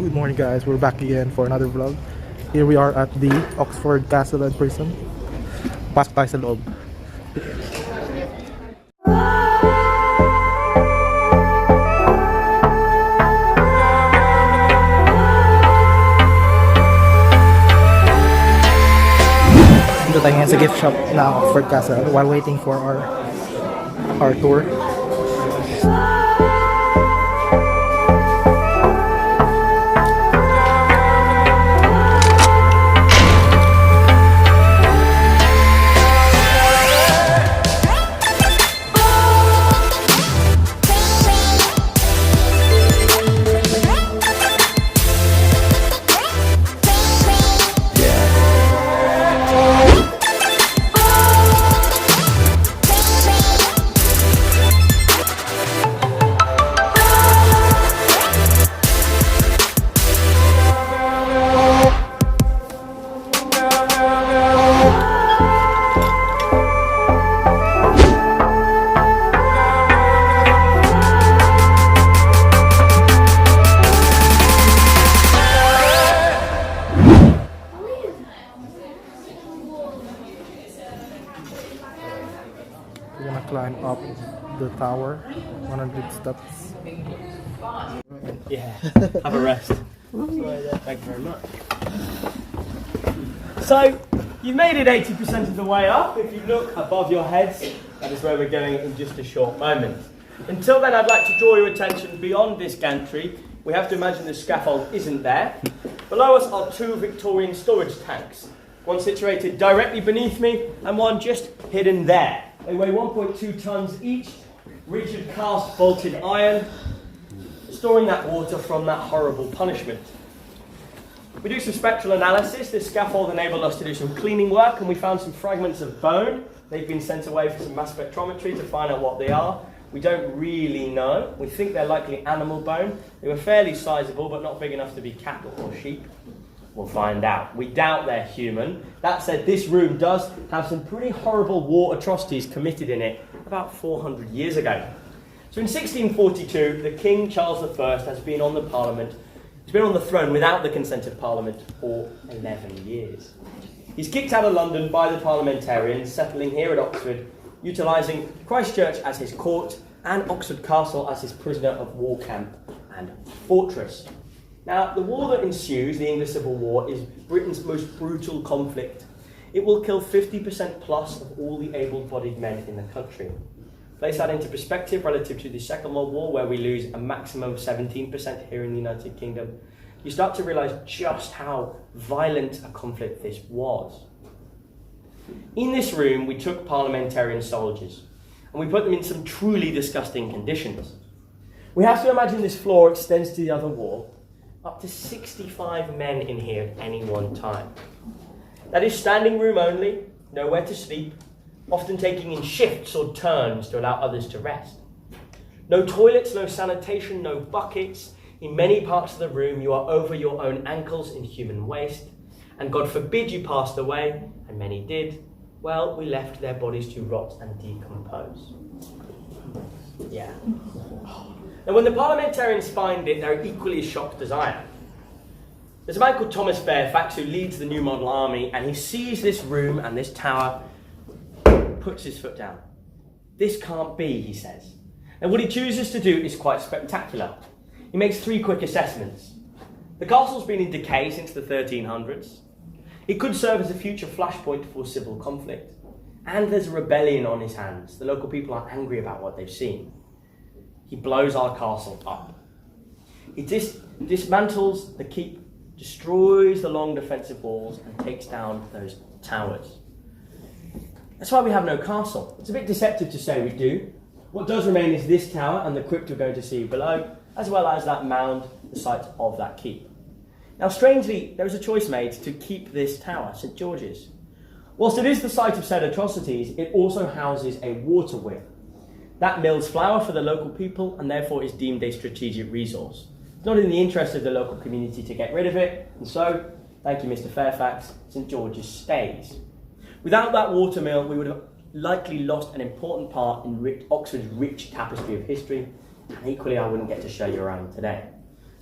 Good morning guys, we're back again for another vlog. Here we are at the Oxford Castle and Prison. Pasok tayo sa loob. Dito tayo ngayon sa gift shop ng Oxford Castle while waiting for our tour. We're gonna climb up the tower, 100 steps. Yeah, have a rest. Thank you very much. So, you've made it 80% of the way up. If you look above your heads, that is where we're going in just a short moment. Until then, I'd like to draw your attention beyond this gantry. We have to imagine the scaffold isn't there. Below us are two Victorian storage tanks, one situated directly beneath me and one just hidden there. They weigh 1.2 tons each, rigid cast bolted iron, storing that water from that horrible punishment. We do some spectral analysis. This scaffold enabled us to do some cleaning work, and we found some fragments of bone. They've been sent away for some mass spectrometry to find out what they are. We don't really know. We think they're likely animal bone. They were fairly sizable, but not big enough to be cattle or sheep. We'll find out. We doubt they're human. That said, this room does have some pretty horrible war atrocities committed in it about 400 years ago. So in 1642, the King Charles I has been on the Parliament. He's been on the throne without the consent of Parliament for 11 years. He's kicked out of London by the parliamentarians, settling here at Oxford, utilising Christchurch as his court and Oxford Castle as his prisoner of war camp and fortress. Now, the war that ensues, the English Civil War, is Britain's most brutal conflict. It will kill 50% plus of all the able-bodied men in the country. Place that into perspective relative to the Second World War, where we lose a maximum of 17% here in the United Kingdom. You start to realise just how violent a conflict this was. In this room, we took parliamentarian soldiers, and we put them in some truly disgusting conditions. We have to imagine this floor extends to the other wall. Up to 65 men in here at any one time. That is standing room only, nowhere to sleep, often taking in shifts or turns to allow others to rest. No toilets, no sanitation, no buckets. In many parts of the room, you are over your own ankles in human waste. And God forbid you passed away, and many did. Well, we left their bodies to rot and decompose. Yeah. Now, when the parliamentarians find it, they're equally as shocked as I am. There's a man called Thomas Fairfax who leads the New Model Army, and he sees this room and this tower, puts his foot down. This can't be, he says. And what he chooses to do is quite spectacular. He makes three quick assessments. The castle's been in decay since the 1300s. It could serve as a future flashpoint for civil conflict. And there's a rebellion on his hands. The local people are angry about what they've seen. He blows our castle up. He dismantles the keep, destroys the long defensive walls, and takes down those towers. That's why we have no castle. It's a bit deceptive to say we do. What does remain is this tower and the crypt we're going to see below, as well as that mound, the site of that keep. Now, strangely, there was a choice made to keep this tower, St George's. Whilst it is the site of said atrocities, it also houses a water wheel. That mills flour for the local people and therefore is deemed a strategic resource. It's not in the interest of the local community to get rid of it, and so, thank you Mr Fairfax, St George's stays. Without that water mill, we would have likely lost an important part in Oxford's rich tapestry of history, and equally I wouldn't get to show you around today.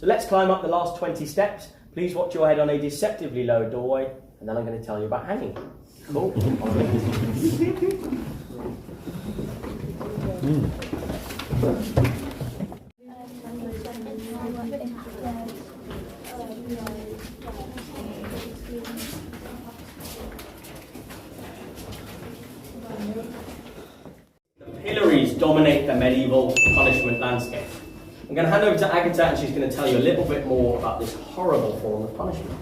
So let's climb up the last 20 steps. Please watch your head on a deceptively low doorway, and then I'm going to tell you about hanging. Cool. Pillories dominate the medieval punishment landscape. I'm going to hand over to Agatha, and she's going to tell you a little bit more about this horrible form of punishment.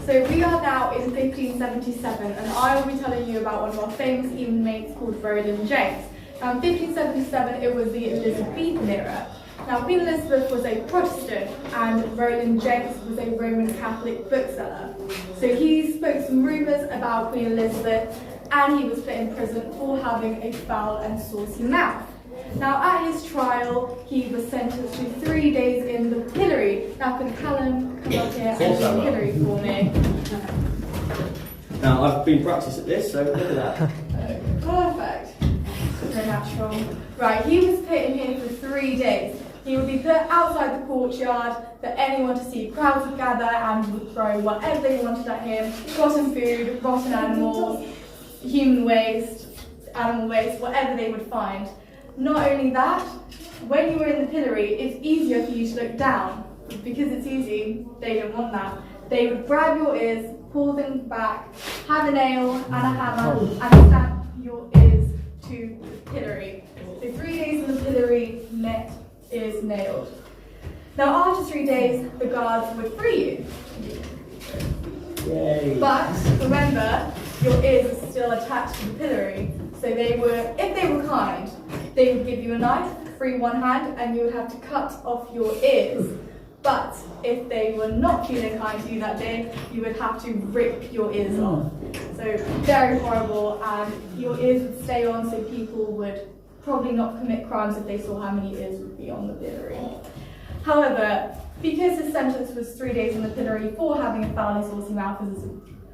So we are now in 1577, and I will be telling you about one of our famous inmates called Roland James. Now in 1577 it was the Elizabethan era. Now Queen Elizabeth was a Protestant and Roland James was a Roman Catholic bookseller. So he spoke some rumours about Queen Elizabeth, and he was put in prison for having a foul and saucy mouth. Now at his trial, he was sentenced to 3 days in the pillory. Now can Callum come up here and do the pillory for me? Now I've been practiced at this, so look at that. Perfect. Very natural. Right, he was put in here for 3 days. He would be put outside the courtyard for anyone to see. Crowds would gather and would throw whatever they wanted at him. Rotten food, rotten animals, human waste, animal waste, whatever they would find. Not only that, when you were in the pillory, it's easier for you to look down. Because it's easy, they don't want that. They would grab your ears, pull them back, have a nail and a hammer, and stamp your ears to the pillory. So 3 days in the pillory, neck is nailed. Now after 3 days, the guards would free you. Yay. But remember, your ears are still attached to the pillory. So they were, if they were kind, they would give you a knife, free one hand, and you would have to cut off your ears. But if they were not feeling kind to you that day, you would have to rip your ears off. So very horrible, and your ears would stay on, so people would probably not commit crimes if they saw how many ears would be on the pillory. However, because his sentence was 3 days in the pillory for having a foul and saucy mouth,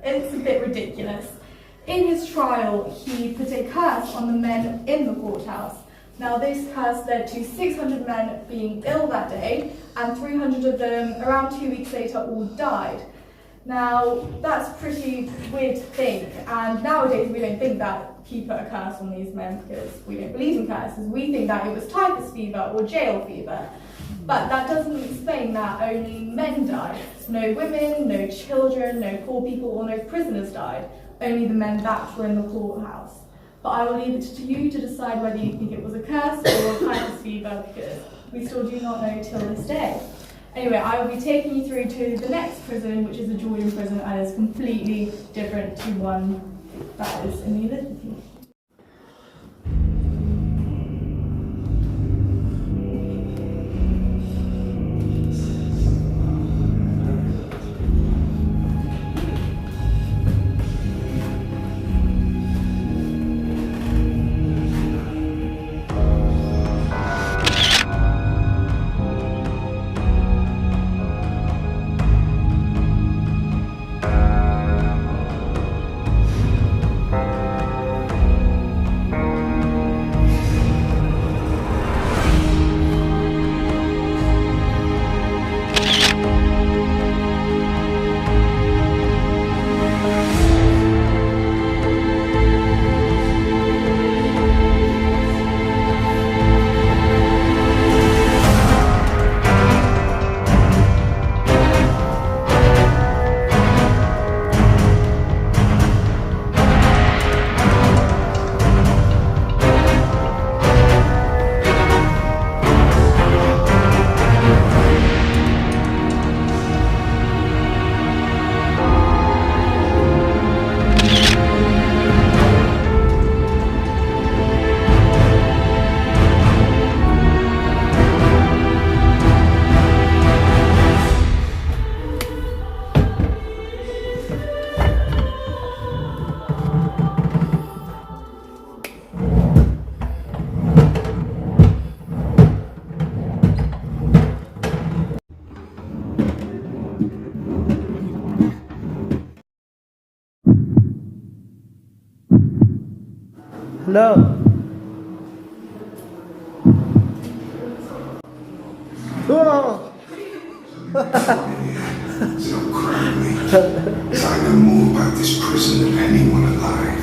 it's a bit ridiculous. In his trial, he put a curse on the men in the courthouse. Now this curse led to 600 men being ill that day, and 300 of them, around 2 weeks later, all died. Now that's a pretty weird to think, and nowadays we don't think that he put a curse on these men because we don't believe in curses. We think that it was typhus fever or jail fever. But that doesn't explain that only men died. No women, no children, no poor people, or no prisoners died. Only the men that were in the courthouse. But I will leave it to you to decide whether you think it was a curse or a typhus fever, because we still do not know till this day. Anyway, I will be taking you through to the next prison, which is the Jordan prison, and is completely different to one that is in the Elizabethan. Hello. Oh! So don't cry me. 'Cause I know more about this prison than anyone alive.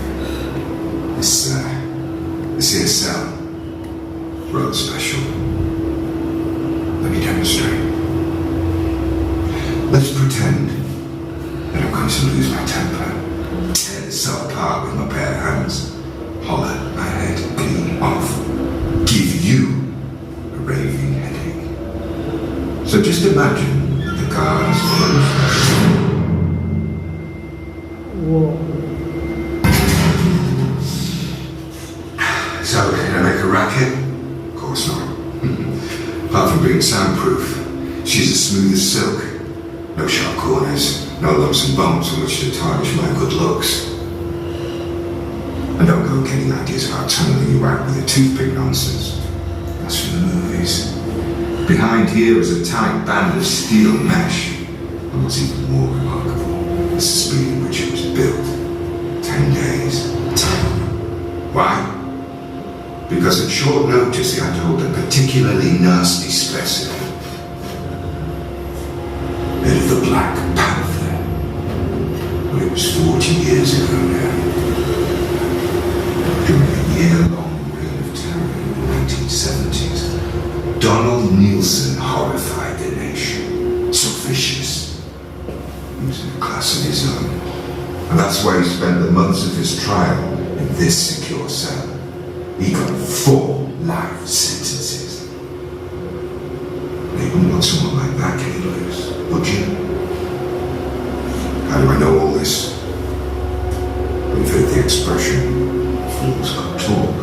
This here cell, rather special. Let me demonstrate. Let's pretend that I'm going to lose my temper, tear this cell apart with my bare hands, holler my head clean off, give you a raving headache. So just imagine the guard is closed. So, can I make a racket? Of course not. Apart from being soundproof, she's as smooth as silk. No sharp corners, no lumps and bumps on which to tarnish my good looks. And don't go getting ideas about tunneling you out with a toothpick nonsense. That's from the movies. Behind here is a tight band of steel mesh. And what's even more remarkable is the speed in which it was built. 10 days. Why? Because at short notice he had to hold a particularly nasty specimen. Head of the Black Panther. Well, it was 40 years ago now. During a year-long reign of terror in the 1970s, Donald Nielsen horrified the nation. So vicious. He was in a class of his own. And that's why he spent the months of his trial in this secure cell. He got 4 life sentences. You wouldn't want someone like that getting loose, would you? How do I know all this? We've heard the expression, fools can talk.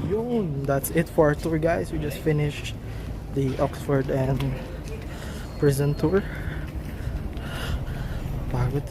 Yun, that's it for our tour, guys. We just finished the Oxford and prison tour. Pagod.